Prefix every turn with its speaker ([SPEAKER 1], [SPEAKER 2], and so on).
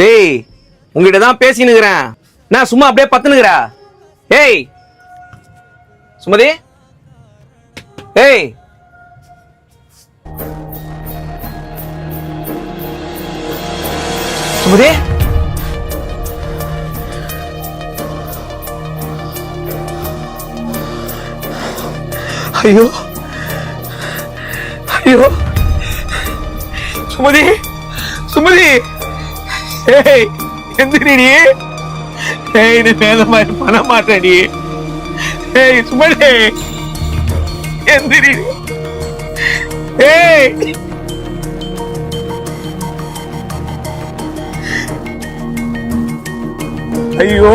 [SPEAKER 1] ஏய், உங்ககிட்ட தான் பேசினுக்கிறேன். நான் சும்மா அப்படியே பத்துனுக்குறா. ஏய் சுமதி, ஏய் சுமதி, ஐயோ ஐயோ, சுமதி சுமதி, ஏய் எந்திரி நீ. ஏய் இது மேல மாதிரி பண்ண மாட்டேடி. ஏய் சுமதி எந்திரி. ஏய் ஐயோ